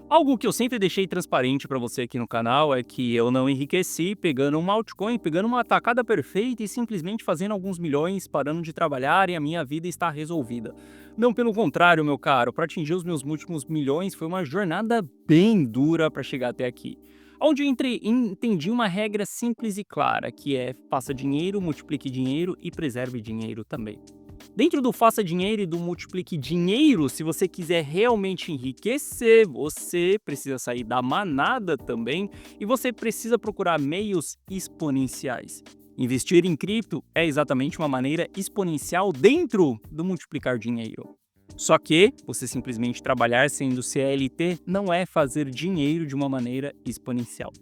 Algo que eu sempre deixei transparente para você aqui no canal é que eu não enriqueci pegando uma altcoin, pegando uma tacada perfeita e simplesmente fazendo alguns milhões, parando de trabalhar e a minha vida está resolvida. Não, pelo contrário, meu caro, para atingir os meus últimos milhões foi uma jornada bem dura para chegar até aqui. Onde eu entendi uma regra simples e clara, que é faça dinheiro, multiplique dinheiro e preserve dinheiro também. Dentro do faça dinheiro e do multiplique dinheiro, se você quiser realmente enriquecer, você precisa sair da manada também e você precisa procurar meios exponenciais. Investir em cripto é exatamente uma maneira exponencial dentro do multiplicar dinheiro. Só que você simplesmente trabalhar sendo CLT não é fazer dinheiro de uma maneira exponencial.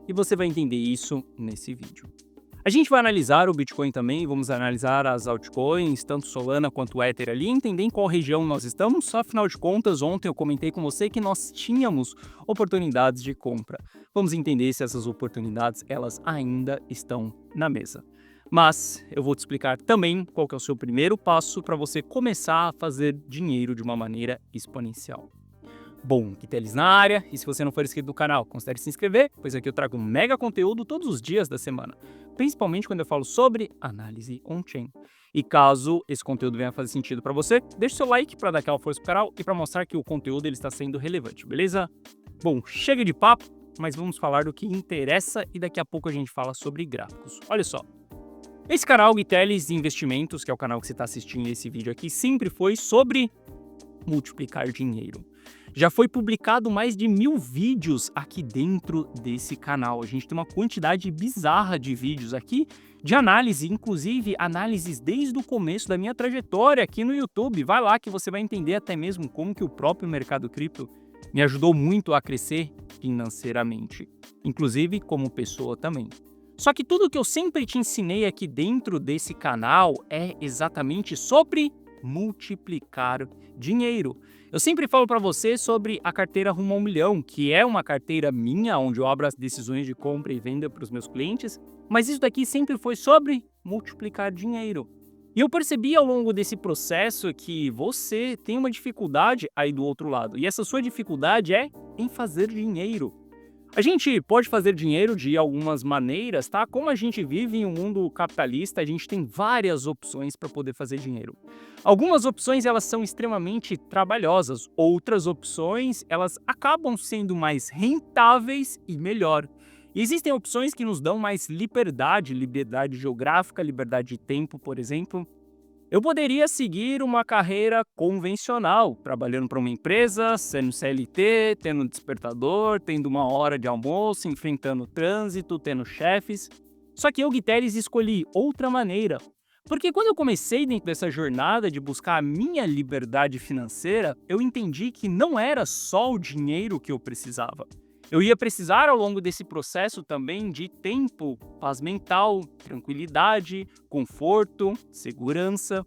E você vai entender isso nesse vídeo. A gente vai analisar o Bitcoin também, vamos analisar as altcoins, tanto Solana quanto Ether ali, entender em qual região nós estamos. Afinal de contas, ontem eu comentei com você que nós tínhamos oportunidades de compra. Vamos entender se essas oportunidades elas ainda estão na mesa. Mas eu vou te explicar também qual que é o seu primeiro passo para você começar a fazer dinheiro de uma maneira exponencial. Bom, Guitelis na área, e se você não for inscrito no canal, considere se inscrever, pois aqui eu trago um mega conteúdo todos os dias da semana, principalmente quando eu falo sobre análise on-chain. E caso esse conteúdo venha fazer sentido para você, deixe seu like para dar aquela força pro canal e para mostrar que o conteúdo ele está sendo relevante, beleza? Bom, chega de papo, mas vamos falar do que interessa e daqui a pouco a gente fala sobre gráficos. Olha só. Esse canal Guitelis Investimentos, que é o canal que você está assistindo esse vídeo aqui, sempre foi sobre multiplicar dinheiro. Já foi publicado mais de 1000 vídeos aqui dentro desse canal. A gente tem uma quantidade bizarra de vídeos aqui de análise, inclusive análises desde o começo da minha trajetória aqui no YouTube. Vai lá que você vai entender até mesmo como que o próprio mercado cripto me ajudou muito a crescer financeiramente, inclusive como pessoa também. Só que tudo que eu sempre te ensinei aqui dentro desse canal é exatamente sobre multiplicar dinheiro. Eu sempre falo para você sobre a carteira Rumo ao Milhão, que é uma carteira minha, onde eu abro as decisões de compra e venda para os meus clientes, mas isso daqui sempre foi sobre multiplicar dinheiro. E eu percebi ao longo desse processo que você tem uma dificuldade aí do outro lado, e essa sua dificuldade é em fazer dinheiro. A gente pode fazer dinheiro de algumas maneiras, tá? Como a gente vive em um mundo capitalista, a gente tem várias opções para poder fazer dinheiro. Algumas opções elas são extremamente trabalhosas, outras opções elas acabam sendo mais rentáveis e melhor. E existem opções que nos dão mais liberdade, liberdade geográfica, liberdade de tempo, por exemplo. Eu poderia seguir uma carreira convencional, trabalhando para uma empresa, sendo CLT, tendo despertador, tendo uma hora de almoço, enfrentando trânsito, tendo chefes. Só que eu, Guiteres, escolhi outra maneira. Porque quando eu comecei dentro dessa jornada de buscar a minha liberdade financeira, eu entendi que não era só o dinheiro que eu precisava. Eu ia precisar ao longo desse processo também de tempo, paz mental, tranquilidade, conforto, segurança.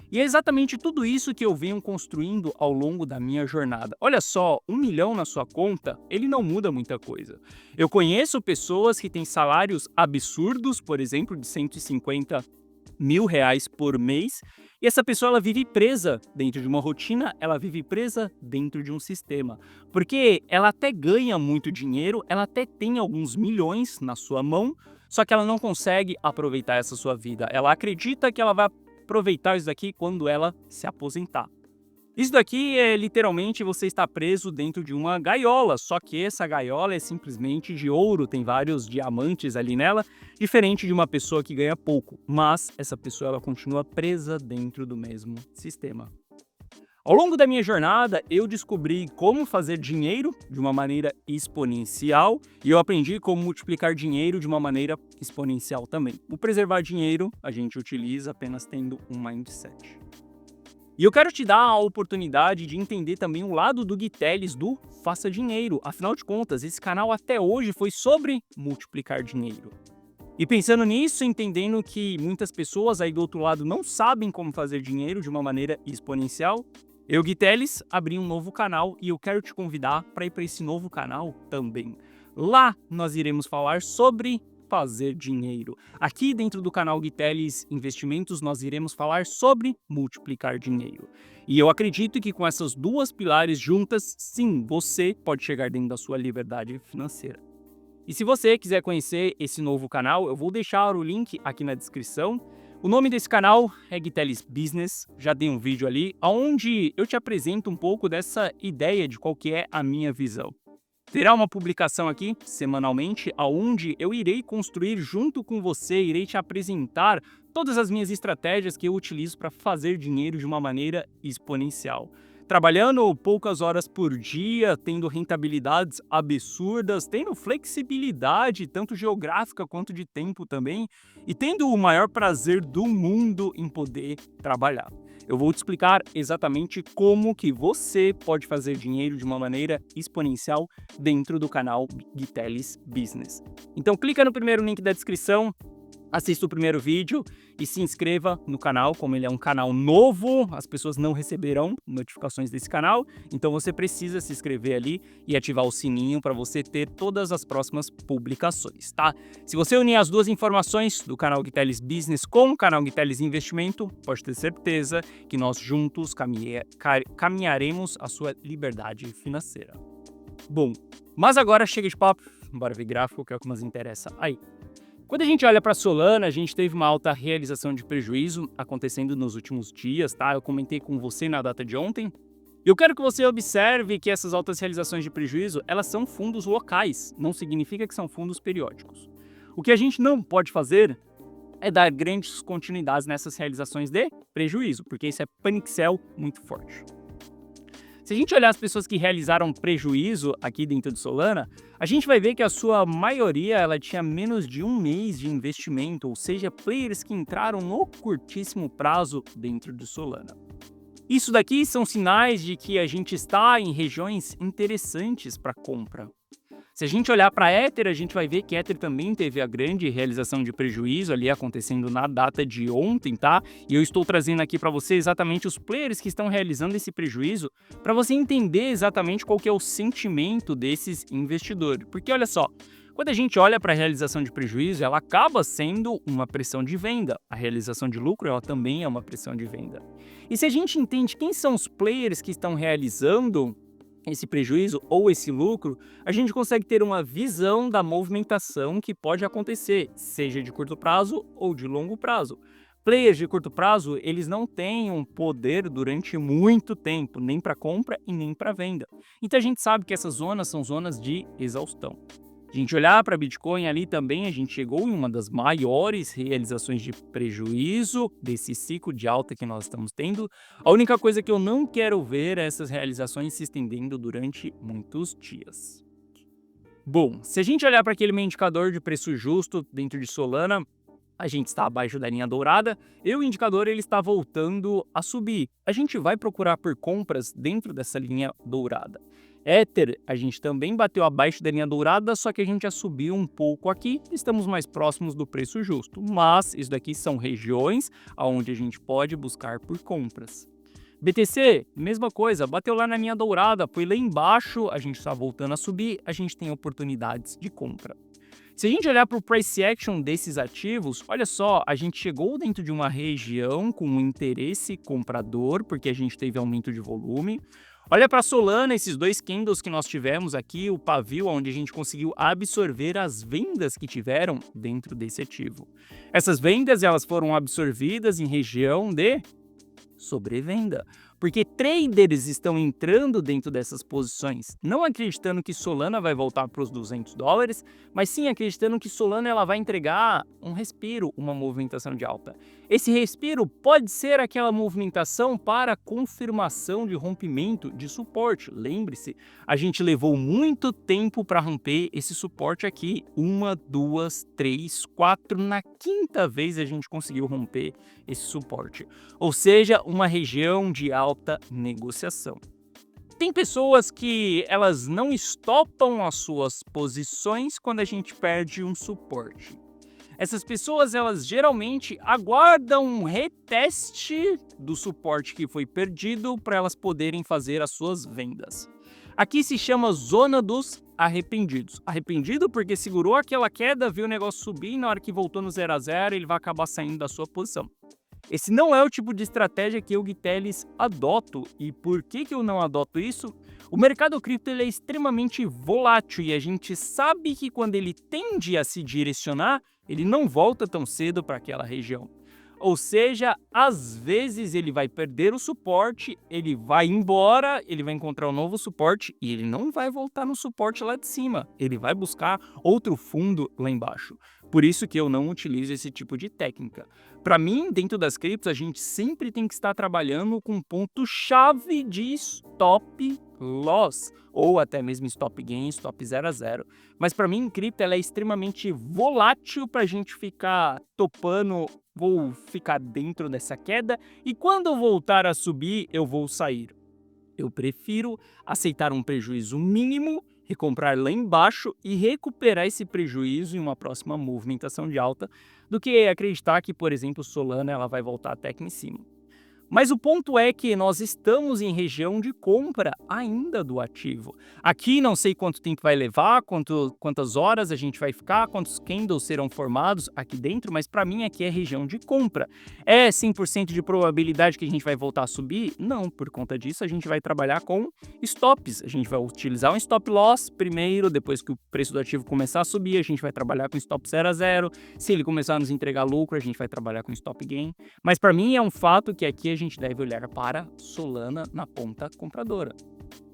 E é exatamente tudo isso que eu venho construindo ao longo da minha jornada. Olha só, 1 milhão na sua conta, ele não muda muita coisa. Eu conheço pessoas que têm salários absurdos, por exemplo, de 150 mil reais por mês, e essa pessoa ela vive presa dentro de uma rotina, ela vive presa dentro de um sistema, porque ela até ganha muito dinheiro, ela até tem alguns milhões na sua mão, só que ela não consegue aproveitar essa sua vida. Ela acredita que ela vai aproveitar isso daqui quando ela se aposentar. Isso daqui é literalmente você está preso dentro de uma gaiola, só que essa gaiola é simplesmente de ouro, tem vários diamantes ali nela, diferente de uma pessoa que ganha pouco, mas essa pessoa ela continua presa dentro do mesmo sistema. Ao longo da minha jornada, eu descobri como fazer dinheiro de uma maneira exponencial e eu aprendi como multiplicar dinheiro de uma maneira exponencial também. O preservar dinheiro a gente utiliza apenas tendo um mindset. E eu quero te dar a oportunidade de entender também o lado do Guitelis do Faça Dinheiro. Afinal de contas, esse canal até hoje foi sobre multiplicar dinheiro. E pensando nisso, entendendo que muitas pessoas aí do outro lado não sabem como fazer dinheiro de uma maneira exponencial, eu, Guitelis, abri um novo canal e eu quero te convidar para ir para esse novo canal também. Lá nós iremos falar sobre fazer dinheiro. Aqui dentro do canal Gui Teles Investimentos nós iremos falar sobre multiplicar dinheiro. E eu acredito que com essas duas pilares juntas, sim, você pode chegar dentro da sua liberdade financeira. E se você quiser conhecer esse novo canal, eu vou deixar o link aqui na descrição. O nome desse canal é Gui Teles Business, já tem um vídeo ali, onde eu te apresento um pouco dessa ideia de qual que é a minha visão. Terá uma publicação aqui, semanalmente, onde eu irei construir junto com você, irei te apresentar todas as minhas estratégias que eu utilizo para fazer dinheiro de uma maneira exponencial. Trabalhando poucas horas por dia, tendo rentabilidades absurdas, tendo flexibilidade, tanto geográfica quanto de tempo também, e tendo o maior prazer do mundo em poder trabalhar. Eu vou te explicar exatamente como que você pode fazer dinheiro de uma maneira exponencial dentro do canal Gui Teles Business. Então clica no primeiro link da descrição, assista o primeiro vídeo e se inscreva no canal. Como ele é um canal novo, as pessoas não receberão notificações desse canal, então você precisa se inscrever ali e ativar o sininho para você ter todas as próximas publicações, tá? Se você unir as duas informações do canal Gui Teles Business com o canal Gui Teles Investimento, pode ter certeza que nós juntos caminharemos a sua liberdade financeira. Bom, mas agora chega de papo, bora ver gráfico, que é o que nos interessa aí. Quando a gente olha para a Solana, a gente teve uma alta realização de prejuízo acontecendo nos últimos dias, tá? Eu comentei com você na data de ontem. E eu quero que você observe que essas altas realizações de prejuízo, elas são fundos locais, não significa que são fundos periódicos. O que a gente não pode fazer é dar grandes continuidades nessas realizações de prejuízo, porque isso é panic sell muito forte. Se a gente olhar as pessoas que realizaram prejuízo aqui dentro do Solana, a gente vai ver que a sua maioria ela tinha menos de um mês de investimento, ou seja, players que entraram no curtíssimo prazo dentro do Solana. Isso daqui são sinais de que a gente está em regiões interessantes para compra. Se a gente olhar para Ether, a gente vai ver que Ether também teve a grande realização de prejuízo ali acontecendo na data de ontem, tá? E eu estou trazendo aqui para você exatamente os players que estão realizando esse prejuízo para você entender exatamente qual que é o sentimento desses investidores. Porque olha só, quando a gente olha para a realização de prejuízo, ela acaba sendo uma pressão de venda. A realização de lucro, ela também é uma pressão de venda. E se a gente entende quem são os players que estão realizando esse prejuízo ou esse lucro, a gente consegue ter uma visão da movimentação que pode acontecer, seja de curto prazo ou de longo prazo. Players de curto prazo, eles não têm um poder durante muito tempo, nem para compra e nem para venda. Então a gente sabe que essas zonas são zonas de exaustão. A gente olhar para Bitcoin ali também, a gente chegou em uma das maiores realizações de prejuízo desse ciclo de alta que nós estamos tendo. A única coisa que eu não quero ver é essas realizações se estendendo durante muitos dias. Bom, se a gente olhar para aquele meu indicador de preço justo dentro de Solana, a gente está abaixo da linha dourada e o indicador ele está voltando a subir. A gente vai procurar por compras dentro dessa linha dourada. Ether, a gente também bateu abaixo da linha dourada, só que a gente já subiu um pouco aqui, estamos mais próximos do preço justo. Mas isso daqui são regiões onde a gente pode buscar por compras. BTC, mesma coisa, bateu lá na linha dourada, foi lá embaixo, a gente está voltando a subir, a gente tem oportunidades de compra. Se a gente olhar para o price action desses ativos, olha só, a gente chegou dentro de uma região com um interesse comprador, porque a gente teve aumento de volume. Olha para a Solana, esses dois candles que nós tivemos aqui, o pavio, onde a gente conseguiu absorver as vendas que tiveram dentro desse ativo. Essas vendas elas foram absorvidas em região de sobrevenda, porque traders estão entrando dentro dessas posições, não acreditando que Solana vai voltar para os $200, mas sim acreditando que Solana ela vai entregar um respiro, uma movimentação de alta. Esse respiro pode ser aquela movimentação para confirmação de rompimento de suporte. Lembre-se, a gente levou muito tempo para romper esse suporte aqui. 1, 2, 3, 4, na quinta vez a gente conseguiu romper esse suporte. Ou seja, uma região de alta negociação. Tem pessoas que elas não estopam as suas posições quando a gente perde um suporte. Essas pessoas, elas geralmente aguardam um reteste do suporte que foi perdido para elas poderem fazer as suas vendas. Aqui se chama zona dos arrependidos. Arrependido porque segurou aquela queda, viu o negócio subir e na hora que voltou no 0 a 0 ele vai acabar saindo da sua posição. Esse não é o tipo de estratégia que eu, Gui Teles, adoto. E por que eu não adoto isso? O mercado cripto ele é extremamente volátil e a gente sabe que quando ele tende a se direcionar, ele não volta tão cedo para aquela região. Ou seja, às vezes ele vai perder o suporte, ele vai embora, ele vai encontrar um novo suporte e ele não vai voltar no suporte lá de cima. Ele vai buscar outro fundo lá embaixo. Por isso que eu não utilizo esse tipo de técnica. Para mim, dentro das criptos, a gente sempre tem que estar trabalhando com um ponto-chave de stop loss, ou até mesmo stop gain, stop 0 a 0. Mas para mim, em cripto, ela é extremamente volátil para a gente ficar topando, vou ficar dentro dessa queda e quando eu voltar a subir, eu vou sair. Eu prefiro aceitar um prejuízo mínimo, recomprar lá embaixo e recuperar esse prejuízo em uma próxima movimentação de alta, do que acreditar que, por exemplo, Solana ela vai voltar até aqui em cima. Mas o ponto é que nós estamos em região de compra ainda do ativo. Aqui não sei quanto tempo vai levar, quantas horas a gente vai ficar, quantos candles serão formados aqui dentro, mas para mim aqui é região de compra. É 100% de probabilidade que a gente vai voltar a subir? Não, por conta disso a gente vai trabalhar com stops. A gente vai utilizar um stop loss primeiro, depois que o preço do ativo começar a subir, a gente vai trabalhar com stop 0 a 0. Se ele começar a nos entregar lucro, a gente vai trabalhar com stop gain. Mas para mim é um fato que aqui a gente deve olhar para Solana na ponta compradora.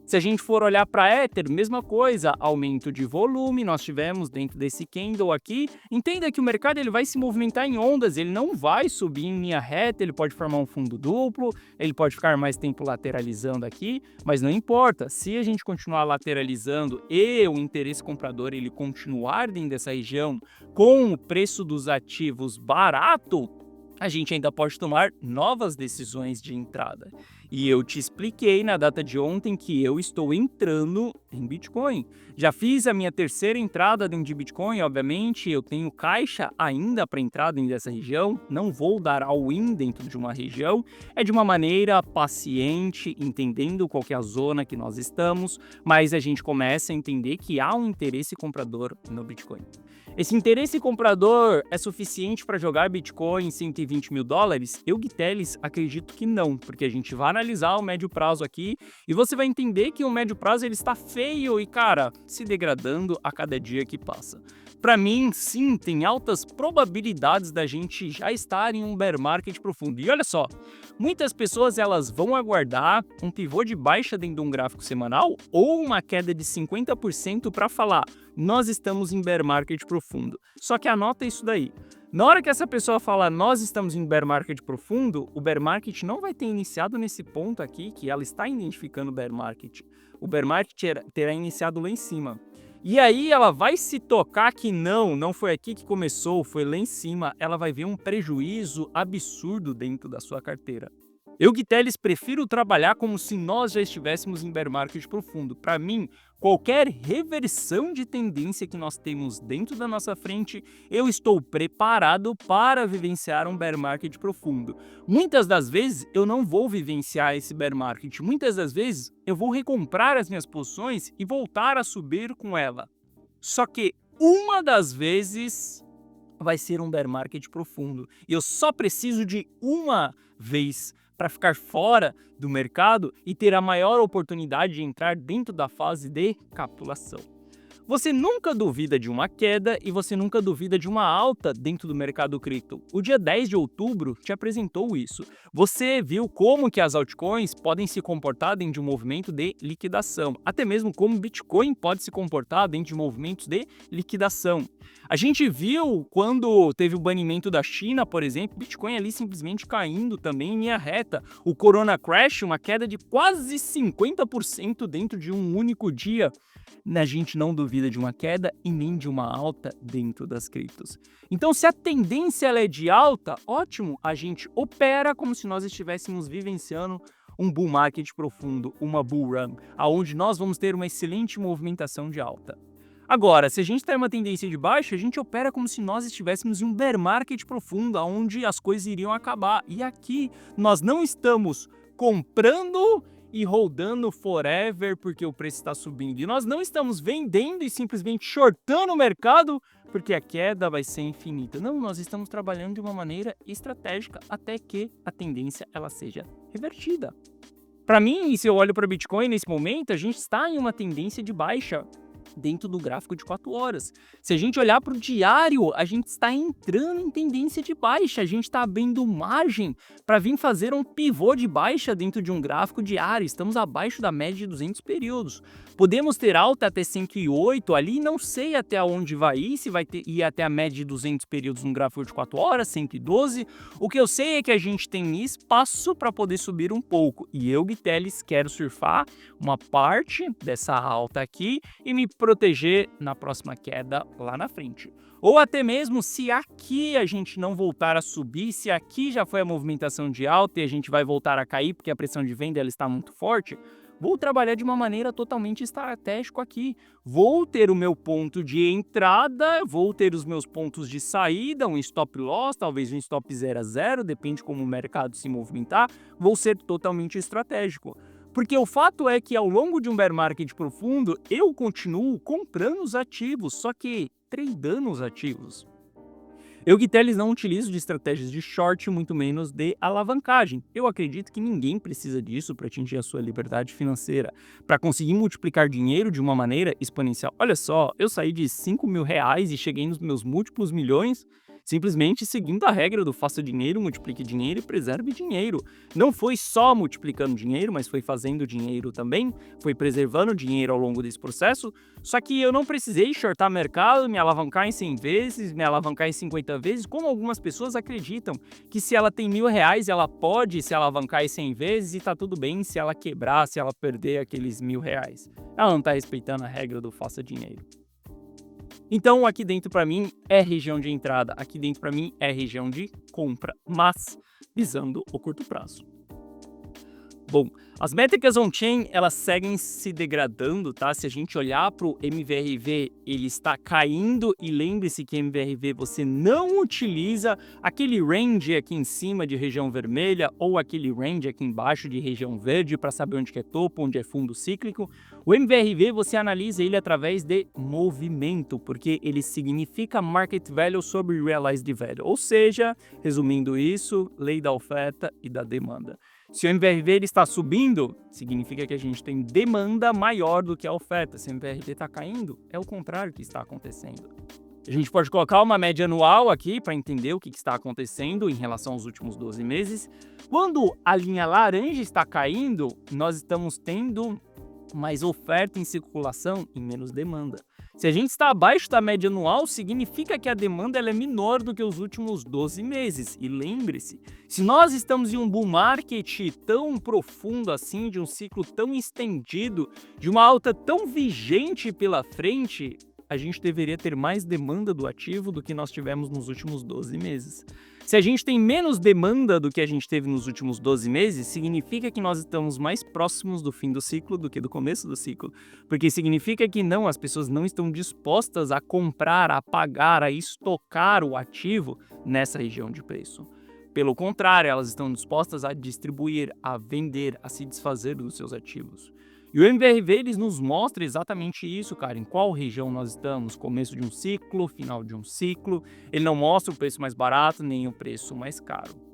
Se a gente for olhar para Ether, mesma coisa, aumento de volume, nós tivemos dentro desse candle aqui. Entenda que o mercado ele vai se movimentar em ondas, ele não vai subir em linha reta, ele pode formar um fundo duplo, ele pode ficar mais tempo lateralizando aqui, mas não importa, se a gente continuar lateralizando e o interesse comprador ele continuar dentro dessa região com o preço dos ativos barato, a gente ainda pode tomar novas decisões de entrada. E eu te expliquei na data de ontem que eu estou entrando em Bitcoin. Já fiz a minha terceira entrada dentro de Bitcoin, obviamente, eu tenho caixa ainda para entrar dentro dessa região, não vou dar all-in dentro de uma região, é de uma maneira paciente, entendendo qual que é a zona que nós estamos, mas a gente começa a entender que há um interesse comprador no Bitcoin. Esse interesse comprador é suficiente para jogar Bitcoin em 120 mil dólares? Eu, Gui Teles, acredito que não, porque a gente vai analisar o médio prazo aqui e você vai entender que o médio prazo ele está feio e, cara, se degradando a cada dia que passa. Para mim, sim, tem altas probabilidades da gente já estar em um bear market profundo. E olha só, muitas pessoas elas vão aguardar um pivô de baixa dentro de um gráfico semanal ou uma queda de 50% para falar nós estamos em bear market profundo. Só que anota isso daí. Na hora que essa pessoa fala nós estamos em bear market profundo, o bear market não vai ter iniciado nesse ponto aqui que ela está identificando o bear market. O bear market terá iniciado lá em cima. E aí ela vai se tocar que não foi aqui que começou, foi lá em cima, ela vai ver um prejuízo absurdo dentro da sua carteira. Eu, Gui Teles, prefiro trabalhar como se nós já estivéssemos em bear market profundo. Para mim, qualquer reversão de tendência que nós temos dentro da nossa frente, eu estou preparado para vivenciar um bear market profundo. Muitas das vezes eu não vou vivenciar esse bear market, muitas das vezes eu vou recomprar as minhas posições e voltar a subir com ela. Só que uma das vezes vai ser um bear market profundo e eu só preciso de uma vez para ficar fora do mercado e ter a maior oportunidade de entrar dentro da fase de capitulação. Você nunca duvida de uma queda e você nunca duvida de uma alta dentro do mercado cripto. O dia 10 de outubro te apresentou isso. Você viu como que as altcoins podem se comportar dentro de um movimento de liquidação, até mesmo como o Bitcoin pode se comportar dentro de movimentos de liquidação. A gente viu quando teve o banimento da China, por exemplo, Bitcoin ali simplesmente caindo também em linha reta. O Corona Crash, uma queda de quase 50% dentro de um único dia. A gente não duvida de uma queda e nem de uma alta dentro das criptos. Então, se a tendência ela é de alta, ótimo, a gente opera como se nós estivéssemos vivenciando um bull market profundo, uma bull run, aonde nós vamos ter uma excelente movimentação de alta. Agora, se a gente tem uma tendência de baixa, a gente opera como se nós estivéssemos em um bear market profundo, onde as coisas iriam acabar. E aqui nós não estamos comprando e rodando forever porque o preço está subindo. E nós não estamos vendendo e simplesmente shortando o mercado porque a queda vai ser infinita. Não, nós estamos trabalhando de uma maneira estratégica até que a tendência ela seja revertida. Para mim, se eu olho para o Bitcoin nesse momento, a gente está em uma tendência de baixa dentro do gráfico de 4 horas. Se a gente olhar para o diário, a gente está entrando em tendência de baixa, a gente está abrindo margem para vir fazer um pivô de baixa dentro de um gráfico diário, estamos abaixo da média de 200 períodos. Podemos ter alta até 108 ali, não sei até onde vai ir, se vai ir até a média de 200 períodos no gráfico de 4 horas, 112. O que eu sei é que a gente tem espaço para poder subir um pouco, e eu, Guiteles, quero surfar uma parte dessa alta aqui e me proteger na próxima queda lá na frente. Ou até mesmo se aqui a gente não voltar a subir, se aqui já foi a movimentação de alta e a gente vai voltar a cair porque a pressão de venda ela está muito forte, vou trabalhar de uma maneira totalmente estratégica aqui. Vou ter o meu ponto de entrada, vou ter os meus pontos de saída, um stop loss, talvez um stop 0 a 0, depende como o mercado se movimentar, vou ser totalmente estratégico. Porque o fato é que ao longo de um bear market profundo, eu continuo comprando os ativos, só que tradando os ativos. Eu, Guiteles, não utilizo de estratégias de short, muito menos de alavancagem. Eu acredito que ninguém precisa disso para atingir a sua liberdade financeira, para conseguir multiplicar dinheiro de uma maneira exponencial. Olha só, eu saí de 5 mil reais e cheguei nos meus múltiplos milhões simplesmente seguindo a regra do faça dinheiro, multiplique dinheiro e preserve dinheiro. Não foi só multiplicando dinheiro, mas foi fazendo dinheiro também, foi preservando dinheiro ao longo desse processo, só que eu não precisei shortar mercado, me alavancar em 100 vezes, me alavancar em 50 vezes, como algumas pessoas acreditam, que se ela tem R$ 1.000, ela pode se alavancar em 100 vezes e tá tudo bem se ela quebrar, se ela perder aqueles R$ 1.000. Ela não tá respeitando a regra do faça dinheiro. Então, aqui dentro para mim é região de entrada, aqui dentro para mim é região de compra, mas visando o curto prazo. Bom, as métricas on-chain, elas seguem se degradando, tá? Se a gente olhar para o MVRV, ele está caindo e lembre-se que MVRV você não utiliza aquele range aqui em cima de região vermelha ou aquele range aqui embaixo de região verde para saber onde que é topo, onde é fundo cíclico. O MVRV você analisa ele através de movimento, porque ele significa market value sobre realized value, ou seja, resumindo isso, lei da oferta e da demanda. Se o MVRV ele está subindo, significa que a gente tem demanda maior do que a oferta. Se o MVRV está caindo, é o contrário que está acontecendo. A gente pode colocar uma média anual aqui para entender o que está acontecendo em relação aos últimos 12 meses. Quando a linha laranja está caindo, nós estamos tendo mais oferta em circulação e menos demanda. Se a gente está abaixo da média anual, significa que a demanda ela é menor do que os últimos 12 meses. E lembre-se, se nós estamos em um bull market tão profundo assim, de um ciclo tão estendido, de uma alta tão vigente pela frente, a gente deveria ter mais demanda do ativo do que nós tivemos nos últimos 12 meses. Se a gente tem menos demanda do que a gente teve nos últimos 12 meses, significa que nós estamos mais próximos do fim do ciclo do que do começo do ciclo. Porque significa que não, as pessoas não estão dispostas a comprar, a pagar, a estocar o ativo nessa região de preço. Pelo contrário, elas estão dispostas a distribuir, a vender, a se desfazer dos seus ativos. E o MVRV eles nos mostra exatamente isso, cara, em qual região nós estamos, começo de um ciclo, final de um ciclo. Ele não mostra o preço mais barato nem o preço mais caro.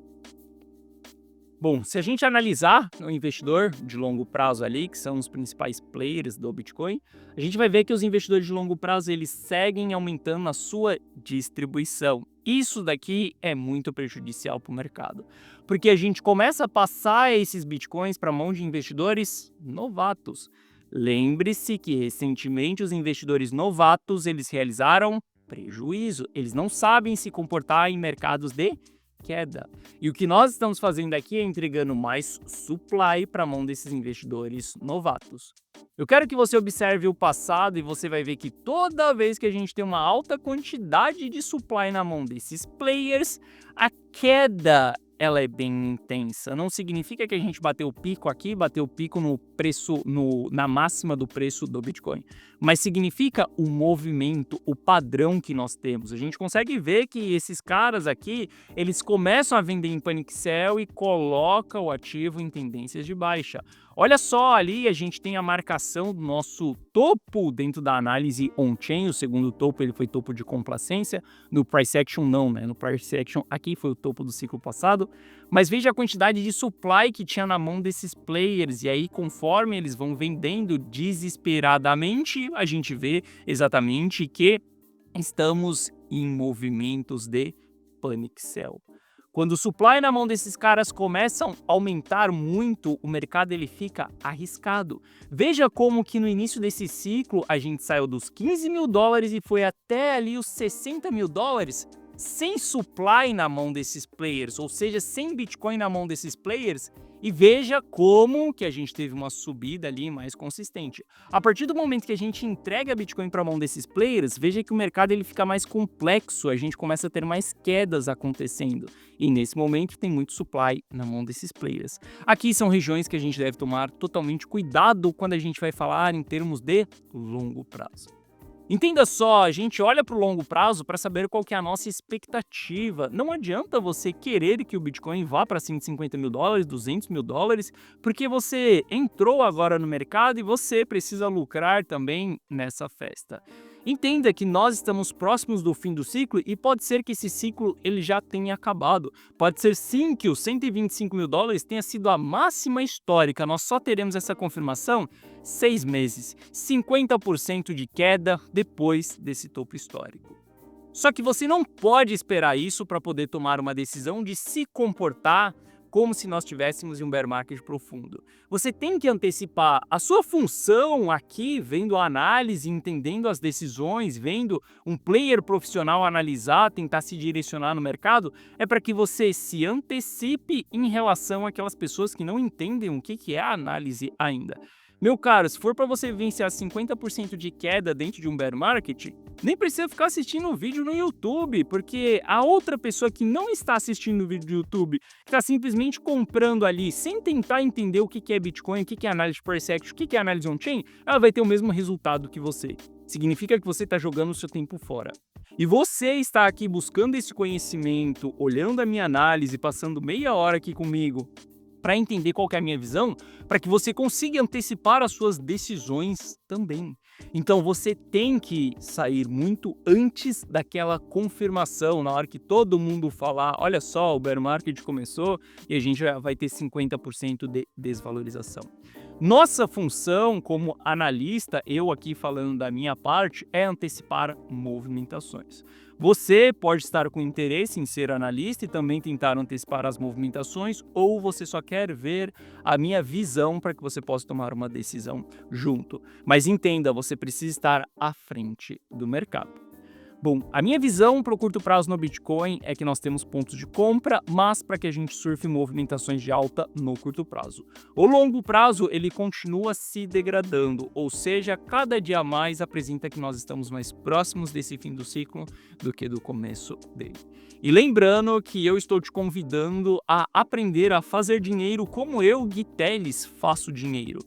Bom, se a gente analisar o investidor de longo prazo ali, que são os principais players do Bitcoin, a gente vai ver que os investidores de longo prazo eles seguem aumentando a sua distribuição. Isso daqui é muito prejudicial para o mercado, porque a gente começa a passar esses bitcoins para a mão de investidores novatos. Lembre-se que recentemente os investidores novatos eles realizaram prejuízo, eles não sabem se comportar em mercados de queda. E o que nós estamos fazendo aqui é entregando mais supply para a mão desses investidores novatos. Eu quero que você observe o passado e você vai ver que toda vez que a gente tem uma alta quantidade de supply na mão desses players, a queda ela é bem intensa. Não significa que a gente bateu o pico aqui, bateu o pico no preço, na máxima do preço do Bitcoin, mas significa o movimento, o padrão que nós temos. A gente consegue ver que esses caras aqui, eles começam a vender em panic sell e colocam o ativo em tendências de baixa. Olha só, ali a gente tem a marcação do nosso topo dentro da análise on-chain. O segundo topo ele foi topo de complacência, no price action não, né? No price action aqui foi o topo do ciclo passado, mas veja a quantidade de supply que tinha na mão desses players, e aí conforme eles vão vendendo desesperadamente, a gente vê exatamente que estamos em movimentos de panic sell. Quando o supply na mão desses caras começam a aumentar muito, o mercado ele fica arriscado. Veja como que no início desse ciclo a gente saiu dos 15 mil dólares e foi até ali os 60 mil dólares sem supply na mão desses players, ou seja, sem Bitcoin na mão desses players. E veja como que a gente teve uma subida ali mais consistente. A partir do momento que a gente entrega Bitcoin para a mão desses players, veja que o mercado ele fica mais complexo, a gente começa a ter mais quedas acontecendo. E nesse momento tem muito supply na mão desses players. Aqui são regiões que a gente deve tomar totalmente cuidado quando a gente vai falar em termos de longo prazo. Entenda só, a gente olha para o longo prazo para saber qual que é a nossa expectativa. Não adianta você querer que o Bitcoin vá para 150 mil dólares, 200 mil dólares, porque você entrou agora no mercado e você precisa lucrar também nessa festa. Entenda que nós estamos próximos do fim do ciclo e pode ser que esse ciclo ele já tenha acabado. Pode ser sim que os 125 mil dólares tenha sido a máxima histórica. Nós só teremos essa confirmação 6 meses, 50% de queda depois desse topo histórico. Só que você não pode esperar isso para poder tomar uma decisão de se comportar como se nós estivéssemos em um bear market profundo. Você tem que antecipar a sua função aqui, vendo a análise, entendendo as decisões, vendo um player profissional analisar, tentar se direcionar no mercado, é para que você se antecipe em relação àquelas pessoas que não entendem o que é a análise ainda. Meu caro, se for para você vivenciar 50% de queda dentro de um bear market, nem precisa ficar assistindo o vídeo no YouTube, porque a outra pessoa que não está assistindo o vídeo do YouTube, está simplesmente comprando ali, sem tentar entender o que é Bitcoin, o que é análise de price action, o que é análise on-chain, ela vai ter o mesmo resultado que você. Significa que você está jogando o seu tempo fora. E você está aqui buscando esse conhecimento, olhando a minha análise, passando meia hora aqui comigo, para entender qual que é a minha visão, para que você consiga antecipar as suas decisões também. Então você tem que sair muito antes daquela confirmação, na hora que todo mundo falar, olha só, o bear market começou e a gente já vai ter 50% de desvalorização. Nossa função como analista, eu aqui falando da minha parte, é antecipar movimentações. Você pode estar com interesse em ser analista e também tentar antecipar as movimentações, ou você só quer ver a minha visão para que você possa tomar uma decisão junto. Mas entenda, você precisa estar à frente do mercado. Bom, a minha visão para o curto prazo no Bitcoin é que nós temos pontos de compra, mas para que a gente surfe movimentações de alta no curto prazo. O longo prazo, ele continua se degradando, ou seja, cada dia mais apresenta que nós estamos mais próximos desse fim do ciclo do que do começo dele. E lembrando que eu estou te convidando a aprender a fazer dinheiro como eu, Gui Teles, faço dinheiro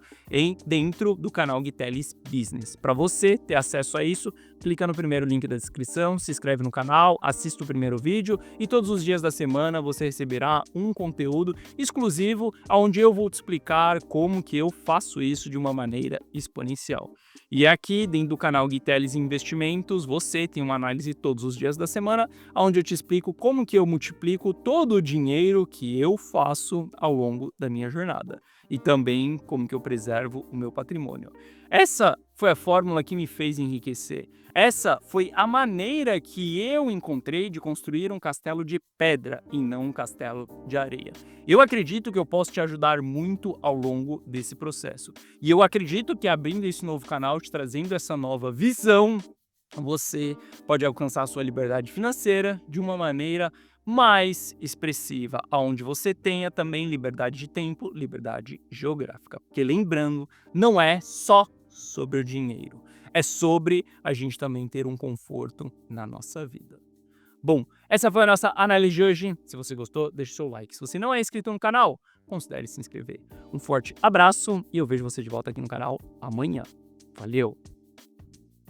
dentro do canal Gui Teles Business. Para você ter acesso a isso, clica no primeiro link da descrição, se inscreve no canal, assista o primeiro vídeo e todos os dias da semana você receberá um conteúdo exclusivo onde eu vou te explicar como que eu faço isso de uma maneira exponencial. E aqui dentro do canal Gui Teles Investimentos, você tem uma análise todos os dias da semana, onde eu te explico como que eu multiplico todo o dinheiro que eu faço ao longo da minha jornada. E também como que eu preservo o meu patrimônio. Essa foi a fórmula que me fez enriquecer. Essa foi a maneira que eu encontrei de construir um castelo de pedra e não um castelo de areia. Eu acredito que eu posso te ajudar muito ao longo desse processo. E eu acredito que abrindo esse novo canal, te trazendo essa nova visão, você pode alcançar a sua liberdade financeira de uma maneira mais expressiva, onde você tenha também liberdade de tempo, liberdade geográfica. Porque lembrando, não é só sobre o dinheiro, é sobre a gente também ter um conforto na nossa vida. Bom, essa foi a nossa análise de hoje. Se você gostou, deixe seu like. Se você não é inscrito no canal, considere se inscrever. Um forte abraço e eu vejo você de volta aqui no canal amanhã. Valeu!